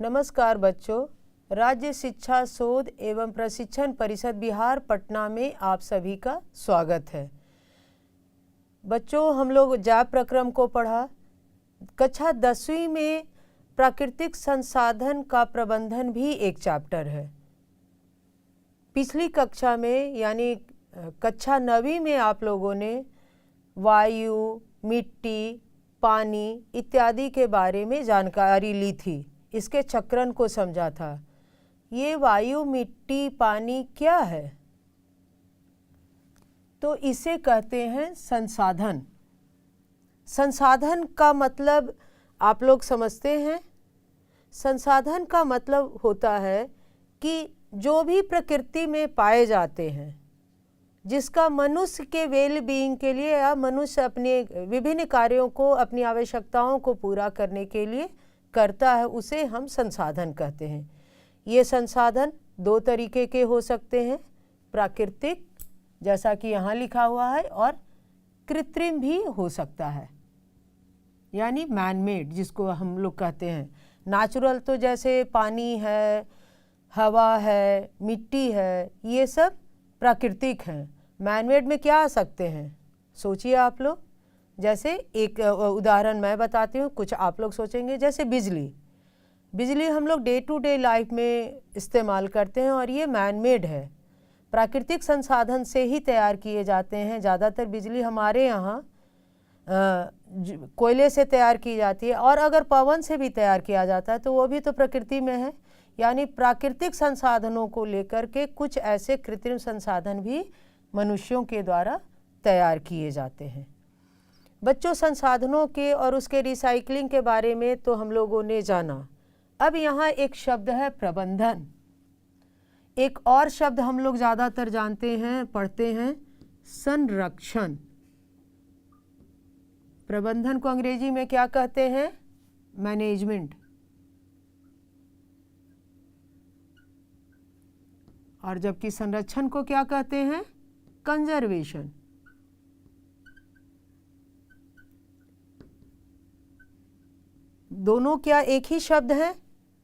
नमस्कार बच्चों, राज्य शिक्षा शोध एवं प्रशिक्षण परिषद बिहार पटना में आप सभी का स्वागत है। बच्चों, हम लोग जैव प्रक्रम को पढ़ा। कक्षा 10वीं में प्राकृतिक संसाधन का प्रबंधन भी एक चैप्टर है। पिछली कक्षा में यानी कक्षा 9वीं में आप लोगों ने वायु, मिट्टी, पानी इत्यादि के बारे में जानकारी ली थी, इसके चक्रण को समझा था। ये वायु, मिट्टी, पानी क्या है? तो इसे कहते हैं संसाधन। संसाधन का मतलब आप लोग समझते हैं। संसाधन का मतलब होता है कि जो भी प्रकृति में पाए जाते हैं, जिसका मनुष्य के वेल बीइंग के लिए या मनुष्य अपने विभिन्न कार्यों को, अपनी आवश्यकताओं को पूरा करने के लिए करता है, उसे हम संसाधन कहते हैं। ये संसाधन दो तरीके के हो सकते हैं, प्राकृतिक जैसा कि यहाँ लिखा हुआ है, और कृत्रिम भी हो सकता है, यानी मैन मेड जिसको हम लोग कहते हैं। नेचुरल तो जैसे पानी है, हवा है, मिट्टी है, ये सब प्राकृतिक हैं। मैन मेड में क्या आ सकते हैं? सोचिए आप लोग। जैसे एक उदाहरण मैं बताती हूँ, कुछ आप लोग सोचेंगे। जैसे बिजली हम लोग डे टू डे लाइफ में इस्तेमाल करते हैं और ये मैन मेड है, प्राकृतिक संसाधन से ही तैयार किए जाते हैं। ज़्यादातर बिजली हमारे यहाँ कोयले से तैयार की जाती है, और अगर पवन से भी तैयार किया जाता है तो वो भी तो प्रकृति में है। यानी प्राकृतिक संसाधनों को लेकर के कुछ ऐसे कृत्रिम संसाधन भी मनुष्यों के द्वारा तैयार किए जाते हैं। बच्चों, संसाधनों के और उसके रिसाइकलिंग के बारे में तो हम लोगों ने जाना। अब यहाँ एक शब्द है प्रबंधन। एक और शब्द हम लोग ज़्यादातर जानते हैं, पढ़ते हैं, संरक्षण। प्रबंधन को अंग्रेजी में क्या कहते हैं? मैनेजमेंट। और जबकि संरक्षण को क्या कहते हैं? कंजर्वेशन। दोनों क्या एक ही शब्द हैं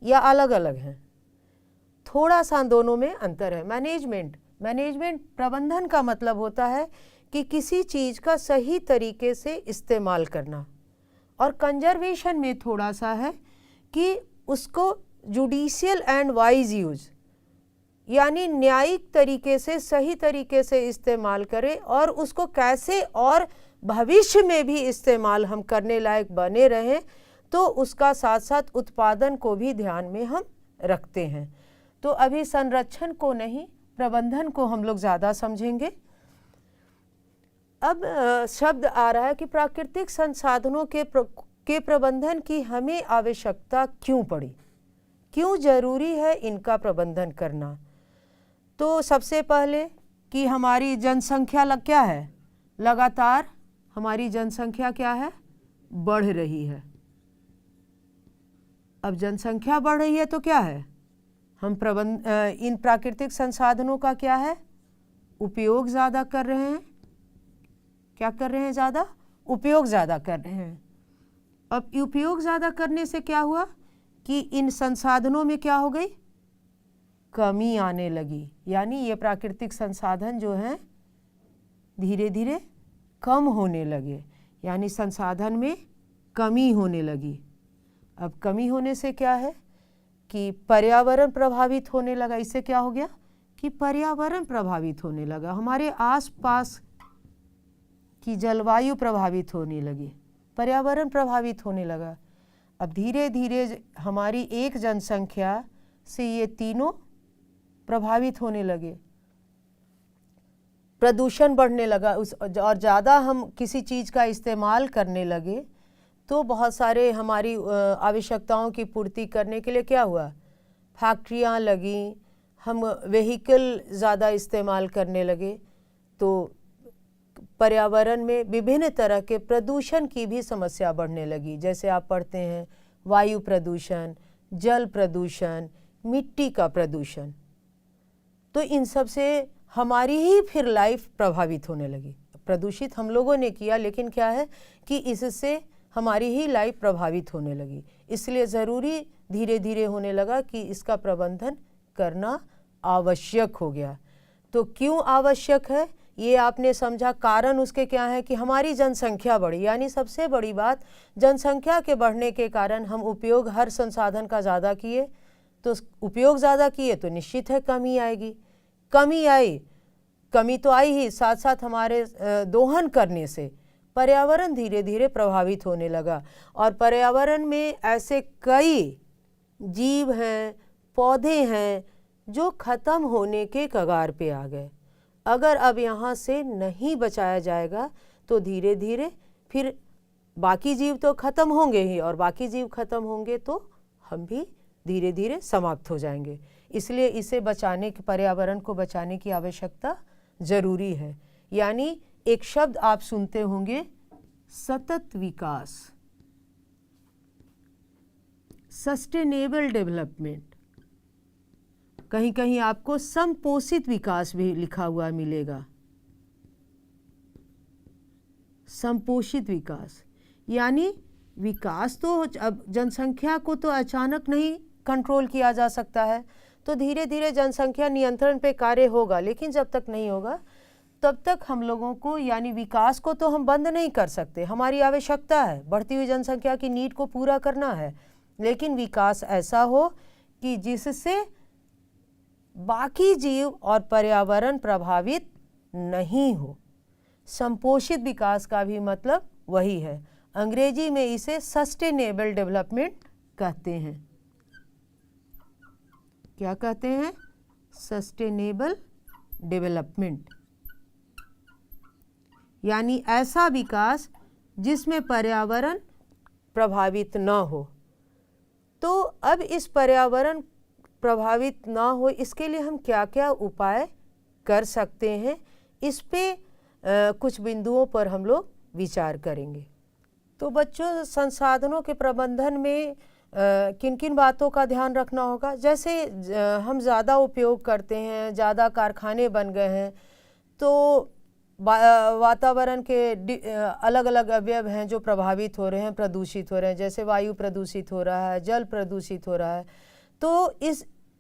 या अलग अलग हैं? थोड़ा सा दोनों में अंतर है। मैनेजमेंट प्रबंधन का मतलब होता है कि किसी चीज़ का सही तरीके से इस्तेमाल करना, और कंजर्वेशन में थोड़ा सा है कि उसको जुडिशियल एंड वाइज यूज, यानी न्यायिक तरीके से, सही तरीके से इस्तेमाल करें, और उसको कैसे और भविष्य में भी इस्तेमाल हम करने लायक बने रहें, तो उसका साथ साथ उत्पादन को भी ध्यान में हम रखते हैं। तो अभी संरक्षण को नहीं, प्रबंधन को हम लोग ज़्यादा समझेंगे। अब शब्द आ रहा है कि प्राकृतिक संसाधनों के प्रबंधन की हमें आवश्यकता क्यों पड़ी, क्यों जरूरी है इनका प्रबंधन करना। तो सबसे पहले कि हमारी जनसंख्या क्या है? लगातार हमारी जनसंख्या क्या है? बढ़ रही है। अब जनसंख्या बढ़ रही है तो क्या है? हम इन प्राकृतिक संसाधनों का क्या है? उपयोग ज़्यादा कर रहे हैं। क्या कर रहे हैं? ज़्यादा उपयोग ज़्यादा कर रहे हैं। अब उपयोग ज़्यादा करने से क्या हुआ कि इन संसाधनों में क्या हो गई? कमी आने लगी। यानी ये प्राकृतिक संसाधन जो हैं धीरे धीरे कम होने लगे, यानी संसाधन में कमी होने लगी। अब कमी होने से क्या है कि पर्यावरण प्रभावित होने लगा। इससे क्या हो गया कि पर्यावरण प्रभावित होने लगा, हमारे आसपास की जलवायु प्रभावित होने लगी, पर्यावरण प्रभावित होने लगा। अब धीरे धीरे हमारी एक जनसंख्या से ये तीनों प्रभावित होने लगे। प्रदूषण बढ़ने लगा, और ज़्यादा हम किसी चीज़ का इस्तेमाल करने लगे तो बहुत सारे हमारी आवश्यकताओं की पूर्ति करने के लिए क्या हुआ? फैक्ट्रियाँ लगी, हम व्हीकल ज़्यादा इस्तेमाल करने लगे, तो पर्यावरण में विभिन्न तरह के प्रदूषण की भी समस्या बढ़ने लगी। जैसे आप पढ़ते हैं वायु प्रदूषण, जल प्रदूषण, मिट्टी का प्रदूषण। तो इन सब से हमारी ही फिर लाइफ प्रभावित होने लगी। प्रदूषित हम लोगों ने किया, लेकिन क्या है कि इससे हमारी ही लाइफ प्रभावित होने लगी। इसलिए ज़रूरी धीरे धीरे होने लगा कि इसका प्रबंधन करना आवश्यक हो गया। तो क्यों आवश्यक है ये आपने समझा। कारण उसके क्या है कि हमारी जनसंख्या बढ़ी, यानी सबसे बड़ी बात जनसंख्या के बढ़ने के कारण हम उपयोग हर संसाधन का ज़्यादा किए, तो उपयोग ज़्यादा किए तो निश्चित है कमी आएगी। कमी तो आई ही, साथ साथ हमारे दोहन करने से पर्यावरण धीरे धीरे प्रभावित होने लगा। और पर्यावरण में ऐसे कई जीव हैं, पौधे हैं जो ख़त्म होने के कगार पे आ गए। अगर अब यहाँ से नहीं बचाया जाएगा तो धीरे धीरे फिर बाकी जीव तो ख़त्म होंगे ही, और बाकी जीव ख़त्म होंगे तो हम भी धीरे धीरे समाप्त हो जाएंगे। इसलिए इसे बचाने के, पर्यावरण को बचाने की आवश्यकता ज़रूरी है। यानी एक शब्द आप सुनते होंगे, सतत विकास, सस्टेनेबल डेवलपमेंट। कहीं कहीं आपको समपोषित विकास भी लिखा हुआ मिलेगा। समपोषित विकास यानी विकास तो अब जनसंख्या को तो अचानक नहीं कंट्रोल किया जा सकता है, तो धीरे धीरे जनसंख्या नियंत्रण पे कार्य होगा, लेकिन जब तक नहीं होगा तब तक हम लोगों को, यानी विकास को तो हम बंद नहीं कर सकते। हमारी आवश्यकता है, बढ़ती हुई जनसंख्या की नीड को पूरा करना है, लेकिन विकास ऐसा हो कि जिससे बाकी जीव और पर्यावरण प्रभावित नहीं हो। संपोषित विकास का भी मतलब वही है। अंग्रेजी में इसे सस्टेनेबल डेवलपमेंट कहते हैं। क्या कहते हैं? सस्टेनेबल डेवलपमेंट, यानी ऐसा विकास जिसमें पर्यावरण प्रभावित न हो। तो अब इस पर्यावरण प्रभावित ना हो, इसके लिए हम क्या क्या उपाय कर सकते हैं, इस पे कुछ बिंदुओं पर हम लोग विचार करेंगे। तो बच्चों, संसाधनों के प्रबंधन में किन किन बातों का ध्यान रखना होगा। जैसे हम ज़्यादा उपयोग करते हैं, ज़्यादा कारखाने बन गए हैं, तो वातावरण के अलग अलग अवयव हैं जो प्रभावित हो रहे हैं, प्रदूषित हो रहे हैं। जैसे वायु प्रदूषित हो रहा है, जल प्रदूषित हो रहा है। तो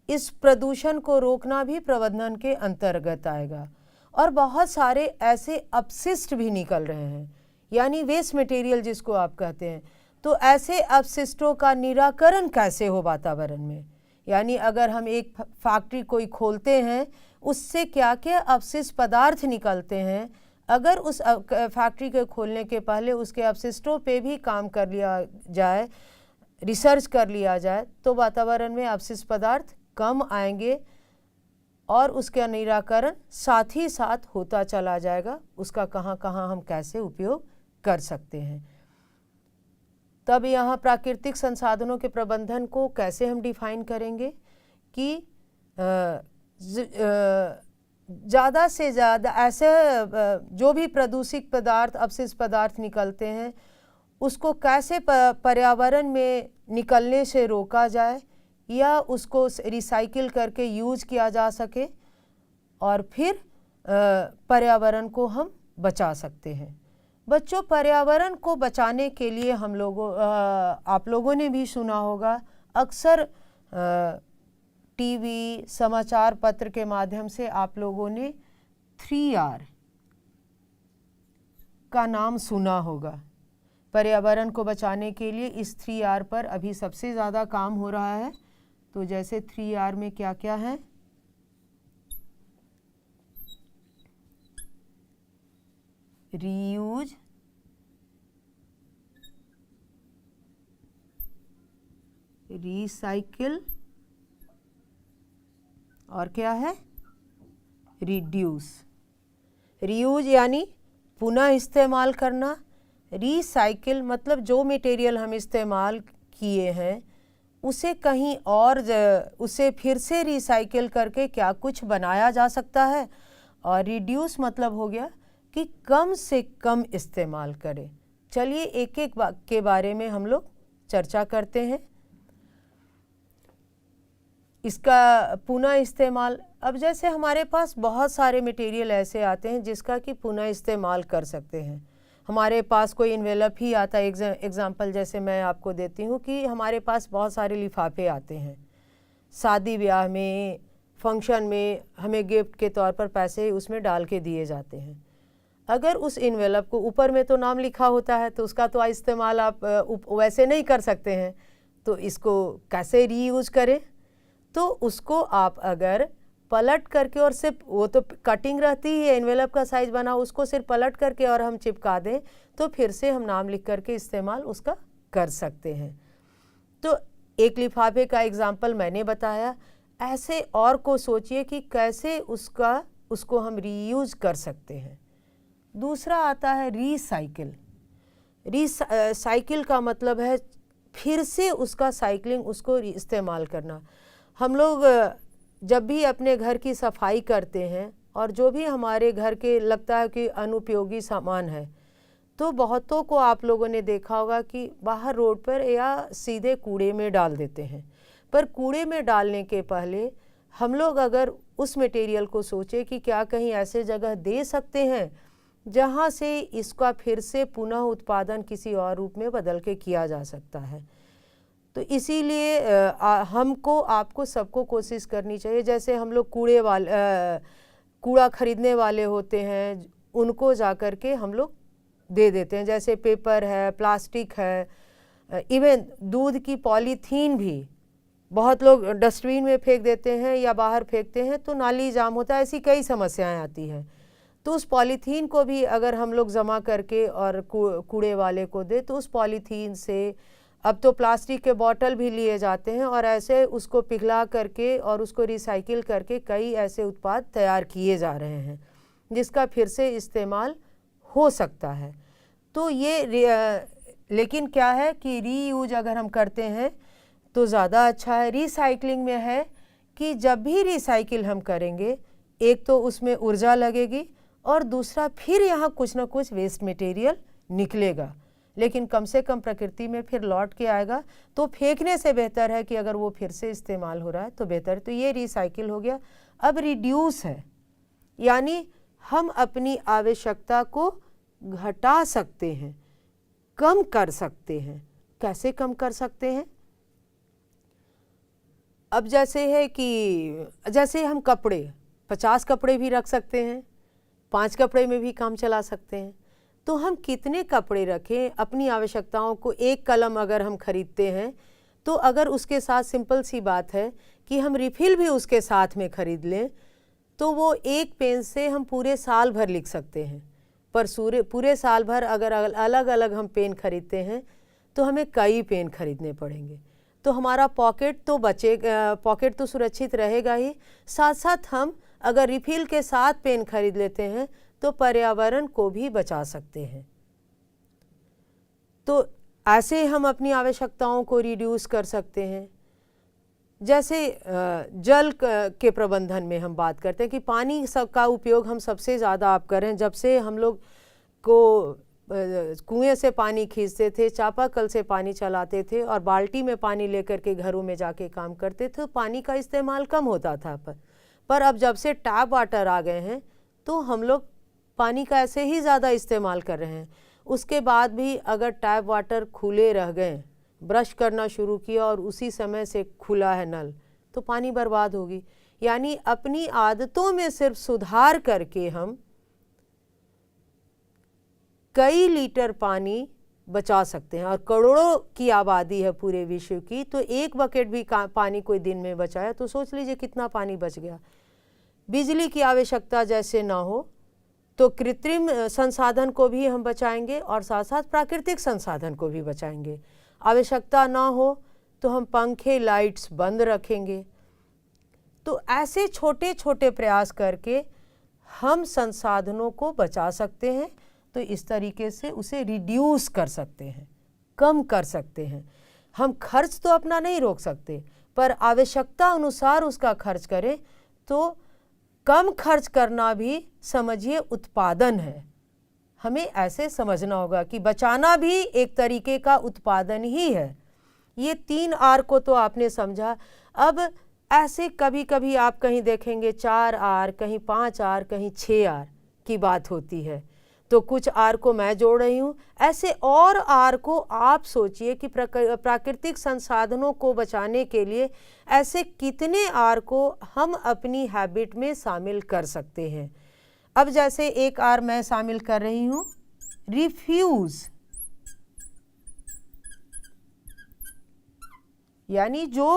इस प्रदूषण को रोकना भी प्रबंधन के अंतर्गत आएगा। और बहुत सारे ऐसे अपशिष्ट भी निकल रहे हैं, यानी वेस्ट मटेरियल जिसको आप कहते हैं। तो ऐसे अपशिष्टों का निराकरण कैसे हो वातावरण में, यानी अगर हम एक फैक्ट्री कोई खोलते हैं, उससे क्या क्या अपशिष्ट पदार्थ निकलते हैं, अगर उस फैक्ट्री के खोलने के पहले उसके अपशिष्टों पे भी काम कर लिया जाए, रिसर्च कर लिया जाए, तो वातावरण में अपशिष्ट पदार्थ कम आएंगे और उसका निराकरण साथ ही साथ होता चला जाएगा। उसका कहाँ कहाँ हम कैसे उपयोग कर सकते हैं। तब यहाँ प्राकृतिक संसाधनों के प्रबंधन को कैसे हम डिफाइन करेंगे कि ज़्यादा से ज़्यादा ऐसे जो भी प्रदूषित पदार्थ, अपशिष्ट पदार्थ निकलते हैं, उसको कैसे पर्यावरण में निकलने से रोका जाए या उसको रिसाइकिल करके यूज किया जा सके, और फिर पर्यावरण को हम बचा सकते हैं। बच्चों, पर्यावरण को बचाने के लिए आप लोगों ने भी सुना होगा, अक्सर टीवी, समाचार पत्र के माध्यम से आप लोगों ने 3R का नाम सुना होगा। पर्यावरण को बचाने के लिए इस 3R पर अभी सबसे ज़्यादा काम हो रहा है। तो जैसे 3R में क्या क्या है? रीयूज, रिसाइकिल, और क्या है? रिड्यूस। रीयूज यानी पुनः इस्तेमाल करना, रिसाइकिल मतलब जो मटेरियल हम इस्तेमाल किए हैं उसे कहीं और उसे फिर से रिसाइकिल करके क्या कुछ बनाया जा सकता है, और रिड्यूस मतलब हो गया कि कम से कम इस्तेमाल करें। चलिए एक एक के बारे में हम लोग चर्चा करते हैं। इसका पुनः इस्तेमाल, अब जैसे हमारे पास बहुत सारे मटेरियल ऐसे आते हैं जिसका कि पुनः इस्तेमाल कर सकते हैं। हमारे पास कोई इन्वेलप ही आता है, एग्जाम्पल जैसे मैं आपको देती हूँ कि हमारे पास बहुत सारे लिफाफे आते हैं, शादी ब्याह में, फंक्शन में हमें गिफ्ट के तौर पर पैसे उसमें डाल के दिए जाते हैं। अगर उस इन्वेलप को ऊपर में तो नाम लिखा होता है तो उसका तो इस्तेमाल आप वैसे नहीं कर सकते हैं, तो इसको कैसे रीयूज करें? तो उसको आप अगर पलट करके और सिर्फ वो तो कटिंग रहती ही है, एनवेलप का साइज बना, उसको सिर्फ पलट करके और हम चिपका दें तो फिर से हम नाम लिख करके इस्तेमाल उसका कर सकते हैं। तो एक लिफाफे का एग्जाम्पल मैंने बताया, ऐसे और को सोचिए कि कैसे उसको हम रीयूज कर सकते हैं। दूसरा आता है रीसाइकिल। रीसाइकिल का मतलब है फिर से उसका साइकिलिंग, उसको इस्तेमाल करना। हम लोग जब भी अपने घर की सफाई करते हैं और जो भी हमारे घर के लगता है कि अनुपयोगी सामान है, तो बहुतों को आप लोगों ने देखा होगा कि बाहर रोड पर या सीधे कूड़े में डाल देते हैं। पर कूड़े में डालने के पहले हम लोग अगर उस मटेरियल को सोचें कि क्या कहीं ऐसे जगह दे सकते हैं जहाँ से इसका फिर से पुनः उत्पादन किसी और रूप में बदल के किया जा सकता है। तो इसीलिए हमको आपको सबको कोशिश करनी चाहिए, जैसे हम लोग कूड़ा खरीदने वाले होते हैं उनको जा कर के हम लोग दे देते हैं, जैसे पेपर है, प्लास्टिक है, इवन दूध की पॉलीथीन भी बहुत लोग डस्टबिन में फेंक देते हैं या बाहर फेंकते हैं तो नाली जाम होता है, ऐसी कई समस्याएं आती हैं। तो उस पॉलीथीन को भी अगर हम लोग जमा करके और कूड़े वाले को दे तो उस पॉलीथीन से, अब तो प्लास्टिक के बॉटल भी लिए जाते हैं और ऐसे उसको पिघला करके और उसको रिसाइकिल करके कई ऐसे उत्पाद तैयार किए जा रहे हैं जिसका फिर से इस्तेमाल हो सकता है। तो ये लेकिन क्या है कि रीयूज अगर हम करते हैं तो ज़्यादा अच्छा है। रिसाइकलिंग में है कि जब भी रिसाइकिल हम करेंगे, एक तो उसमें ऊर्जा लगेगी और दूसरा फिर यहाँ कुछ ना कुछ वेस्ट मटेरियल निकलेगा, लेकिन कम से कम प्रकृति में फिर लौट के आएगा। तो फेंकने से बेहतर है कि अगर वो फिर से इस्तेमाल हो रहा है तो बेहतर। तो ये रिसाइकिल हो गया। अब रिड्यूस है, यानी हम अपनी आवश्यकता को घटा सकते हैं, कम कर सकते हैं। कैसे कम कर सकते हैं? अब जैसे है कि जैसे हम कपड़े 50 कपड़े भी रख सकते हैं, 5 कपड़े में भी काम चला सकते हैं। तो हम कितने कपड़े रखें अपनी आवश्यकताओं को? एक कलम अगर हम खरीदते हैं तो अगर उसके साथ सिंपल सी बात है कि हम रिफ़िल भी उसके साथ में ख़रीद लें तो वो एक पेन से हम पूरे साल भर लिख सकते हैं। पर पूरे साल भर अगर अलग अलग हम पेन खरीदते हैं तो हमें कई पेन खरीदने पड़ेंगे। तो हमारा पॉकेट तो सुरक्षित रहेगा ही, साथ साथ हम अगर रिफ़िल के साथ पेन खरीद लेते हैं तो पर्यावरण को भी बचा सकते हैं। तो ऐसे हम अपनी आवश्यकताओं को रिड्यूस कर सकते हैं। जैसे जल के प्रबंधन में हम बात करते हैं कि पानी का उपयोग हम सबसे ज़्यादा आप करें। जब से हम लोग को कुएं से पानी खींचते थे, चापाकल से पानी चलाते थे और बाल्टी में पानी लेकर के घरों में जाके काम करते थे, तो पानी का इस्तेमाल कम होता था। पर अब जब से टैप वाटर आ गए हैं तो हम लोग पानी का ऐसे ही ज़्यादा इस्तेमाल कर रहे हैं। उसके बाद भी अगर टैप वाटर खुले रह गए, ब्रश करना शुरू किया और उसी समय से खुला है नल, तो पानी बर्बाद होगी। यानी अपनी आदतों में सिर्फ सुधार करके हम कई लीटर पानी बचा सकते हैं। और करोड़ों की आबादी है पूरे विश्व की, तो एक बकेट भी पानी कोई दिन में बचाया तो सोच लीजिए कितना पानी बच गया। बिजली की आवश्यकता जैसे ना हो तो कृत्रिम संसाधन को भी हम बचाएंगे और साथ साथ प्राकृतिक संसाधन को भी बचाएंगे। आवश्यकता ना हो तो हम पंखे, लाइट्स बंद रखेंगे। तो ऐसे छोटे छोटे प्रयास करके हम संसाधनों को बचा सकते हैं। तो इस तरीके से उसे रिड्यूस कर सकते हैं, कम कर सकते हैं। हम खर्च तो अपना नहीं रोक सकते, पर आवश्यकता अनुसार उसका खर्च करें तो कम खर्च करना भी समझिए उत्पादन है। हमें ऐसे समझना होगा कि बचाना भी एक तरीके का उत्पादन ही है। ये 3 आर को तो आपने समझा। अब ऐसे कभी कभी आप कहीं देखेंगे 4 आर, कहीं 5 आर, कहीं 6 आर की बात होती है। तो कुछ आर को मैं जोड़ रही हूँ, ऐसे और आर को आप सोचिए कि प्राकृतिक संसाधनों को बचाने के लिए ऐसे कितने आर को हम अपनी हैबिट में शामिल कर सकते हैं। अब जैसे एक आर मैं शामिल कर रही हूँ, रिफ्यूज़, यानी जो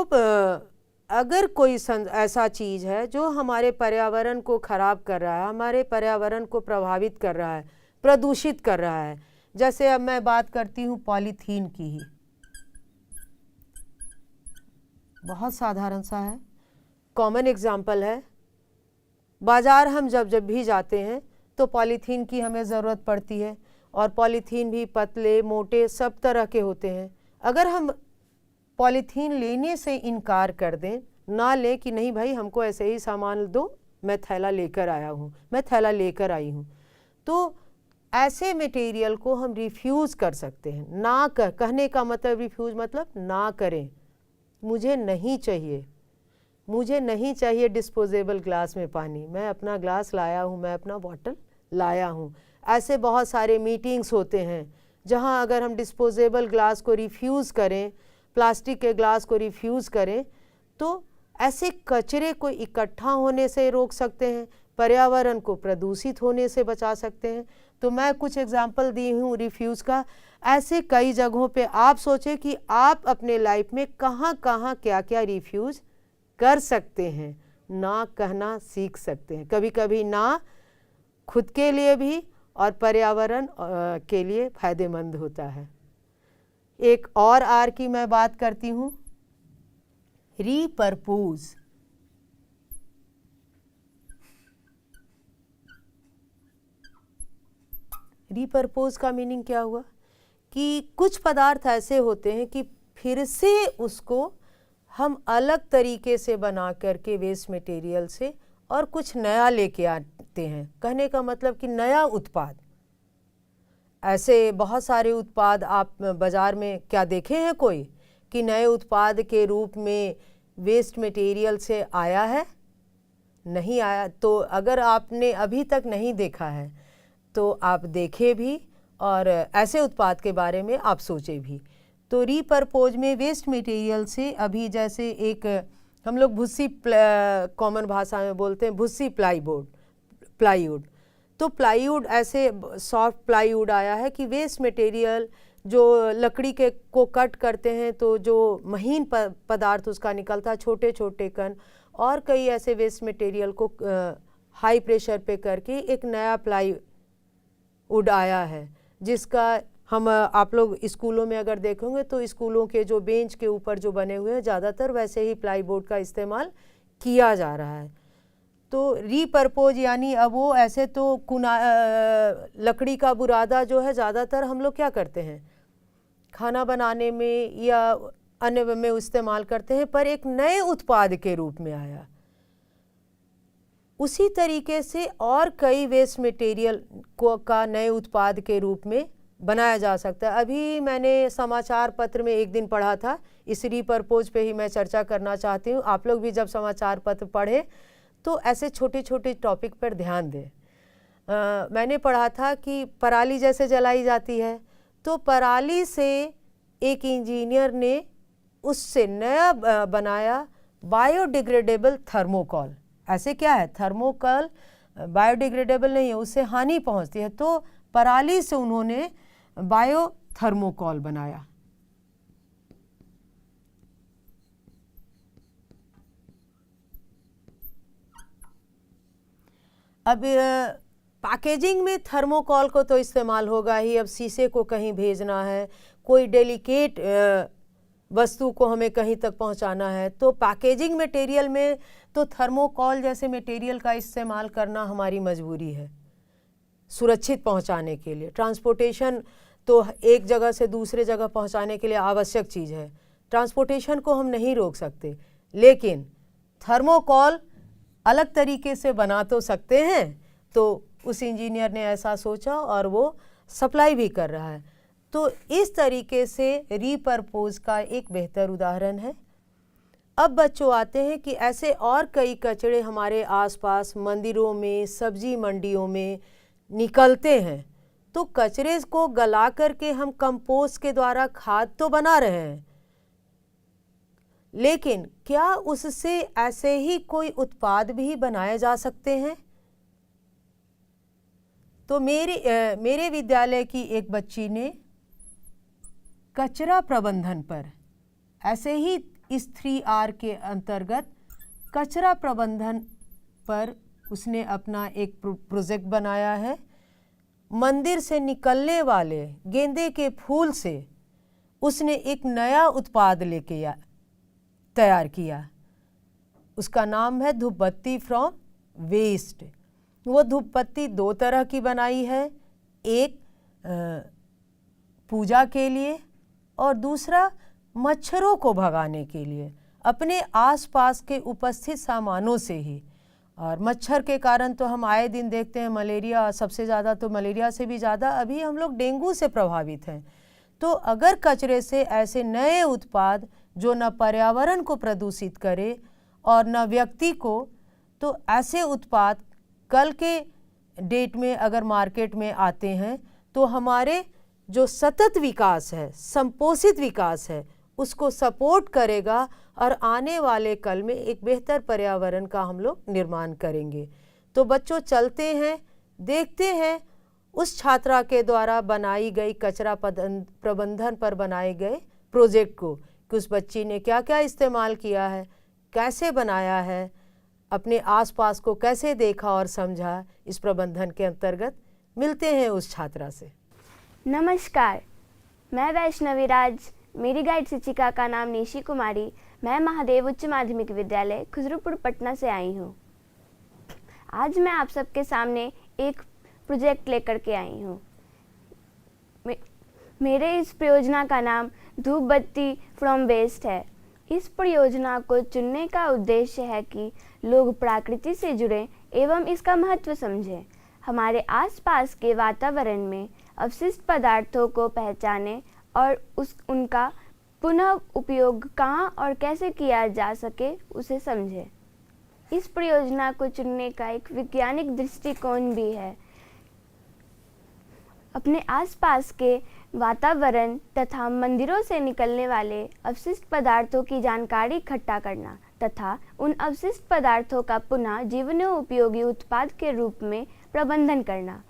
अगर कोई ऐसा चीज़ है जो हमारे पर्यावरण को ख़राब कर रहा है, हमारे पर्यावरण को प्रभावित कर रहा है, प्रदूषित कर रहा है, जैसे अब मैं बात करती हूँ पॉलीथीन की ही, बहुत साधारण सा है, कॉमन एग्जाम्पल है। बाज़ार हम जब भी जाते हैं तो पॉलीथीन की हमें ज़रूरत पड़ती है, और पॉलीथीन भी पतले मोटे सब तरह के होते हैं। अगर हम पॉलीथीन लेने से इनकार कर दें, ना लें कि नहीं भाई हमको ऐसे ही सामान दो, मैं थैला लेकर आया हूँ, मैं थैला लेकर आई हूँ, तो ऐसे मटेरियल को हम रिफ्यूज़ कर सकते हैं। ना कहने का मतलब रिफ्यूज़ मतलब ना करें, मुझे नहीं चाहिए, मुझे नहीं चाहिए डिस्पोजेबल ग्लास में पानी, मैं अपना ग्लास लाया हूँ, मैं अपना बॉटल लाया हूँ। ऐसे बहुत सारे मीटिंग्स होते हैं जहाँ अगर हम डिस्पोजेबल ग्लास को रिफ्यूज़ करें, प्लास्टिक के ग्लास को रिफ्यूज़ करें, तो ऐसे कचरे को इकट्ठा होने से रोक सकते हैं, पर्यावरण को प्रदूषित होने से बचा सकते हैं। तो मैं कुछ एग्जाम्पल दी हूँ रिफ्यूज़ का, ऐसे कई जगहों पे आप सोचें कि आप अपने लाइफ में कहाँ कहाँ क्या क्या रिफ्यूज़ कर सकते हैं, ना कहना सीख सकते हैं। कभी कभी ना खुद के लिए भी और पर्यावरण के लिए फ़ायदेमंद होता है। एक और आर की मैं बात करती हूँ, रीपर्पोज। रीपर्पोज का मीनिंग क्या हुआ कि कुछ पदार्थ ऐसे होते हैं कि फिर से उसको हम अलग तरीके से बना करके वेस्ट मटेरियल से और कुछ नया लेके आते हैं। कहने का मतलब कि नया उत्पाद, ऐसे बहुत सारे उत्पाद आप बाज़ार में क्या देखे हैं कोई कि नए उत्पाद के रूप में वेस्ट मटेरियल से आया है? नहीं आया। तो अगर आपने अभी तक नहीं देखा है तो आप देखें भी और ऐसे उत्पाद के बारे में आप सोचें भी। तो रीपर्पोज में वेस्ट मटेरियल से अभी जैसे एक हम लोग भुस्सी, कॉमन भाषा में बोलते हैं भुस्सी प्लाईवुड। तो प्लाईवुड ऐसे सॉफ्ट प्लाईवुड आया है कि वेस्ट मटेरियल जो लकड़ी के को कट करते हैं तो जो महीन पदार्थ उसका निकलता है, छोटे छोटे कण, और कई ऐसे वेस्ट मटेरियल को हाई प्रेशर पे करके एक नया प्लाईवुड आया है, जिसका हम आप लोग स्कूलों में अगर देखोगे तो स्कूलों के जो बेंच के ऊपर जो बने हुए हैं ज़्यादातर वैसे ही प्लाईवुड का इस्तेमाल किया जा रहा है। तो रीपर्पोज यानी अब वो ऐसे तो लकड़ी का बुरादा जो है ज़्यादातर हम लोग क्या करते हैं, खाना बनाने में या अन्य में इस्तेमाल करते हैं, पर एक नए उत्पाद के रूप में आया। उसी तरीके से और कई वेस्ट मटेरियल का नए उत्पाद के रूप में बनाया जा सकता है। अभी मैंने समाचार पत्र में एक दिन पढ़ा था, इस रीपर्पोज पे ही मैं चर्चा करना चाहती हूँ। आप लोग भी जब समाचार पत्र पढ़ें तो ऐसे छोटे छोटे टॉपिक पर ध्यान दें। मैंने पढ़ा था कि पराली जैसे जलाई जाती है, तो पराली से एक इंजीनियर ने उससे नया बनाया बायोडिग्रेडेबल थर्मोकॉल। ऐसे क्या है, थर्मोकॉल बायोडिग्रेडेबल नहीं है, उससे हानि पहुंचती है, तो पराली से उन्होंने बायो थर्मोकॉल बनाया। अब पैकेजिंग में थर्मोकॉल को तो इस्तेमाल होगा ही। अब शीशे को कहीं भेजना है, कोई डेलिकेट वस्तु को हमें कहीं तक पहुंचाना है, तो पैकेजिंग मटेरियल में तो थर्मोकॉल जैसे मटेरियल का इस्तेमाल करना हमारी मजबूरी है सुरक्षित पहुंचाने के लिए। ट्रांसपोर्टेशन तो एक जगह से दूसरे जगह पहुंचाने के लिए आवश्यक चीज़ है, ट्रांसपोर्टेशन को हम नहीं रोक सकते, लेकिन थर्मोकॉल अलग तरीके से बना तो सकते हैं। तो उस इंजीनियर ने ऐसा सोचा और वो सप्लाई भी कर रहा है। तो इस तरीके से रीपर्पोज का एक बेहतर उदाहरण है। अब बच्चों आते हैं कि ऐसे और कई कचरे हमारे आसपास मंदिरों में, सब्जी मंडियों में निकलते हैं, तो कचरे को गला करके हम कंपोस्ट के द्वारा खाद तो बना रहे हैं, लेकिन क्या उससे ऐसे ही कोई उत्पाद भी बनाए जा सकते हैं? तो मेरे विद्यालय की एक बच्ची ने कचरा प्रबंधन पर, ऐसे ही इस 3R के अंतर्गत कचरा प्रबंधन पर उसने अपना एक प्रोजेक्ट बनाया है। मंदिर से निकलने वाले गेंदे के फूल से उसने एक नया उत्पाद तैयार किया। उसका नाम है धूपबत्ती फ्रॉम वेस्ट। वो धूपबत्ती 2 तरह की बनाई है, एक पूजा के लिए और दूसरा मच्छरों को भगाने के लिए, अपने आसपास के उपस्थित सामानों से ही। और मच्छर के कारण तो हम आए दिन देखते हैं मलेरिया, सबसे ज़्यादा तो मलेरिया से भी ज़्यादा अभी हम लोग डेंगू से प्रभावित हैं। तो अगर कचरे से ऐसे नए उत्पाद जो न पर्यावरण को प्रदूषित करे और न व्यक्ति को, तो ऐसे उत्पाद कल के डेट में अगर मार्केट में आते हैं तो हमारे जो सतत विकास है, संपोषित विकास है, उसको सपोर्ट करेगा और आने वाले कल में एक बेहतर पर्यावरण का हम लोग निर्माण करेंगे। तो बच्चों चलते हैं, देखते हैं उस छात्रा के द्वारा बनाई गई कचरा प्रबंधन पर बनाए गए प्रोजेक्ट को, कि उस बच्ची ने क्या क्या इस्तेमाल किया है, कैसे बनाया है, अपने आसपास को कैसे देखा और समझा। इस प्रबंधन के अंतर्गत मिलते हैं उस छात्रा से। नमस्कार, मैं वैष्णवी राज, मेरी गाइड शिक्षिका का नाम निशी कुमारी। मैं महादेव उच्च माध्यमिक विद्यालय खुसरूपुर पटना से आई हूँ। आज मैं आप सबके सामने एक प्रोजेक्ट लेकर के आई हूँ। मेरे इस परियोजना का नाम धूपबत्ती फ्रॉम वेस्ट है। इस परियोजना को चुनने का उद्देश्य है कि लोग प्रकृति से जुड़ें एवं इसका महत्व समझें। हमारे आसपास के वातावरण में अवशिष्ट पदार्थों को पहचानें और उनका पुनः उपयोग कहाँ और कैसे किया जा सके उसे समझें। इस परियोजना को चुनने का एक वैज्ञानिक दृष्टिकोण भी है। अपने आसपास के वातावरण तथा मंदिरों से निकलने वाले अवशिष्ट पदार्थों की जानकारी इकट्ठा करना तथा उन अवशिष्ट पदार्थों का पुनः जीवनोपयोगी उत्पाद के रूप में प्रबंधन करना।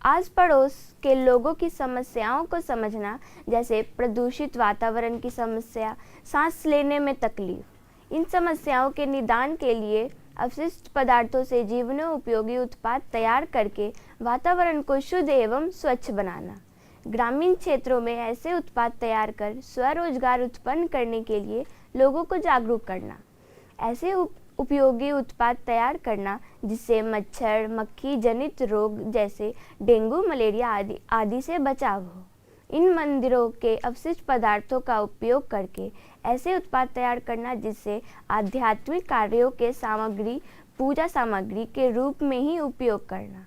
आस पड़ोस के लोगों की समस्याओं को समझना, जैसे प्रदूषित वातावरण की समस्या, सांस लेने में तकलीफ। इन समस्याओं के निदान के लिए अवशिष्ट पदार्थों से जीवनोपयोगी उत्पाद तैयार करके वातावरण को शुद्ध एवं स्वच्छ बनाना। ग्रामीण क्षेत्रों में ऐसे उत्पाद तैयार कर स्वरोजगार उत्पन्न करने के लिए लोगों को जागरूक करना। ऐसे उपयोगी उत्पाद तैयार करना जिससे मच्छर मक्खी जनित रोग जैसे डेंगू मलेरिया आदि से बचाव हो। इन मंदिरों के अवशिष्ट पदार्थों का उपयोग करके ऐसे उत्पाद तैयार करना जिससे आध्यात्मिक कार्यों के सामग्री पूजा सामग्री के रूप में ही उपयोग करना।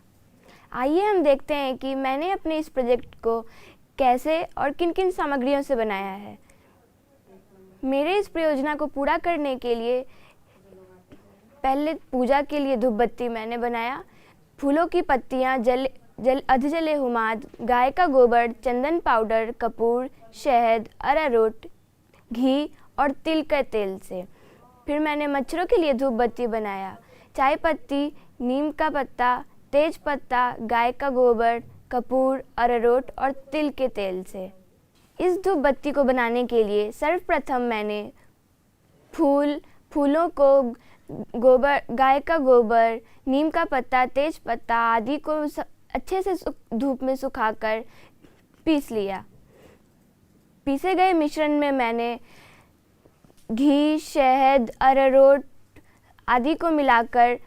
आइए हम देखते हैं कि मैंने अपने इस प्रोजेक्ट को कैसे और किन किन सामग्रियों से बनाया है। मेरे इस परियोजना को पूरा करने के लिए पहले पूजा के लिए धूपबत्ती मैंने बनाया। फूलों की पत्तियाँ, अधजले हुमाद, गाय का गोबर, चंदन पाउडर, कपूर, शहद, अरारोट, घी और तिल के तेल से। फिर मैंने मच्छरों के लिए धूपबत्ती बनाया। चाय पत्ती, नीम का पत्ता, तेज पत्ता, गाय का गोबर, कपूर, अरारोट और तिल के तेल से। इस धूपबत्ती को बनाने के लिए सर्वप्रथम मैंने फूलों को गोबर, गाय का गोबर, नीम का पत्ता, तेज पत्ता आदि को अच्छे से धूप में सुखाकर पीस लिया। पीसे गए मिश्रण में मैंने घी, शहद, अरारोट आदि को मिलाकर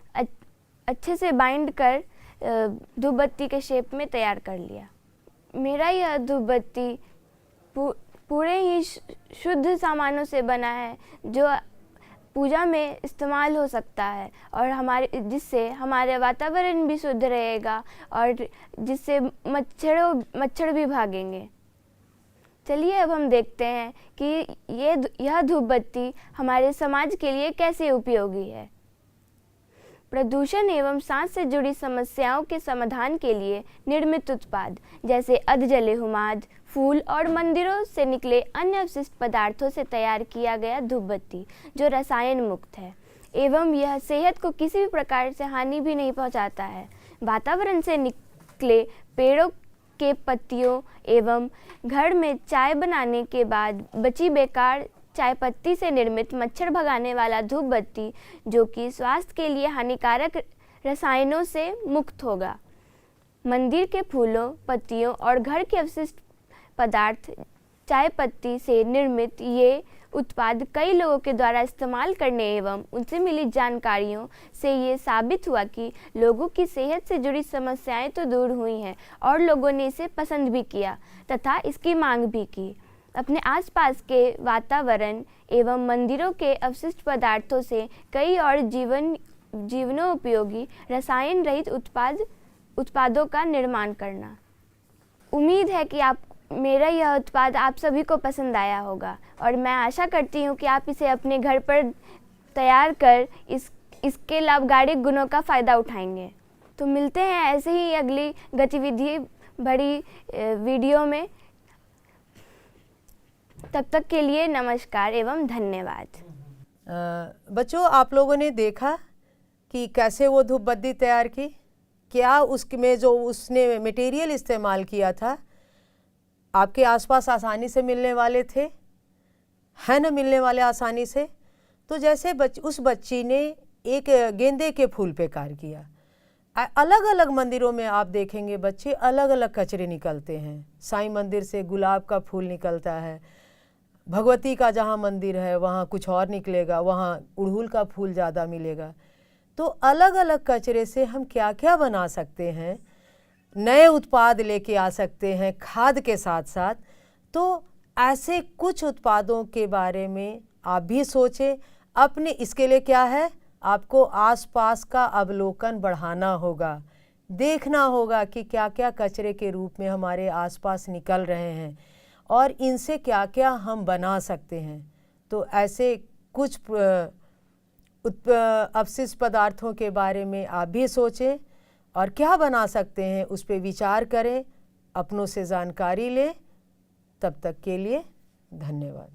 अच्छे से बाइंड कर धूपबत्ती के शेप में तैयार कर लिया। मेरा यह धूपबत्ती पूरे ही शुद्ध सामानों से बना है जो पूजा में इस्तेमाल हो सकता है और जिससे हमारे वातावरण भी शुद्ध रहेगा और जिससे मच्छर भी भागेंगे। चलिए अब हम देखते हैं कि यह धूपबत्ती हमारे समाज के लिए कैसे उपयोगी है। प्रदूषण एवं सांस से जुड़ी समस्याओं के समाधान के लिए निर्मित उत्पाद जैसे अधजले हुमाद, फूल और मंदिरों से निकले अन्य अवशिष्ट पदार्थों से तैयार किया गया धूप बत्ती जो रसायन मुक्त है एवं यह सेहत को किसी भी प्रकार से हानि भी नहीं पहुंचाता है। वातावरण से निकले पेड़ों के पत्तियों एवं घर में चाय बनाने के बाद बची बेकार चाय पत्ती से निर्मित मच्छर भगाने वाला धूप बत्ती जो कि स्वास्थ्य के लिए हानिकारक रसायनों से मुक्त होगा। मंदिर के फूलों, पत्तियों और घर के अवशिष्ट पदार्थ चाय पत्ती से निर्मित ये उत्पाद कई लोगों के द्वारा इस्तेमाल करने एवं उनसे मिली जानकारियों से ये साबित हुआ कि लोगों की सेहत से जुड़ी समस्याएं तो दूर हुई हैं और लोगों ने इसे पसंद भी किया तथा इसकी मांग भी की। अपने आसपास के वातावरण एवं मंदिरों के अवशिष्ट पदार्थों से कई और जीवनोपयोगी रसायन रहित उत्पादों का निर्माण करना। उम्मीद है कि मेरा यह उत्पाद आप सभी को पसंद आया होगा और मैं आशा करती हूँ कि आप इसे अपने घर पर तैयार कर इसके लाभकारी गुणों का फ़ायदा उठाएंगे। तो मिलते हैं ऐसे ही अगली गतिविधि भरी वीडियो में। तब तक के लिए नमस्कार एवं धन्यवाद। बच्चों, आप लोगों ने देखा कि कैसे वो धूप बत्ती तैयार की। क्या उसमें जो उसने मटेरियल इस्तेमाल किया था आपके आसपास आसानी से मिलने वाले थे, है ना, मिलने वाले आसानी से। तो जैसे उस बच्ची ने एक गेंदे के फूल पे कार्य किया। अलग अलग मंदिरों में आप देखेंगे बच्चे अलग अलग कचरे निकलते हैं। साईं मंदिर से गुलाब का फूल निकलता है, भगवती का जहाँ मंदिर है वहाँ कुछ और निकलेगा, वहाँ उड़हुल का फूल ज़्यादा मिलेगा। तो अलग अलग कचरे से हम क्या क्या बना सकते हैं, नए उत्पाद लेके आ सकते हैं खाद के साथ साथ। तो ऐसे कुछ उत्पादों के बारे में आप भी सोचें। अपने इसके लिए क्या है, आपको आसपास का अवलोकन बढ़ाना होगा, देखना होगा कि क्या क्या कचरे के रूप में हमारे आसपास निकल रहे हैं और इनसे क्या क्या हम बना सकते हैं। तो ऐसे कुछ अवशिष्ट पदार्थों के बारे में आप भी सोचें और क्या बना सकते हैं उस पर विचार करें, अपनों से जानकारी लें। तब तक के लिए धन्यवाद।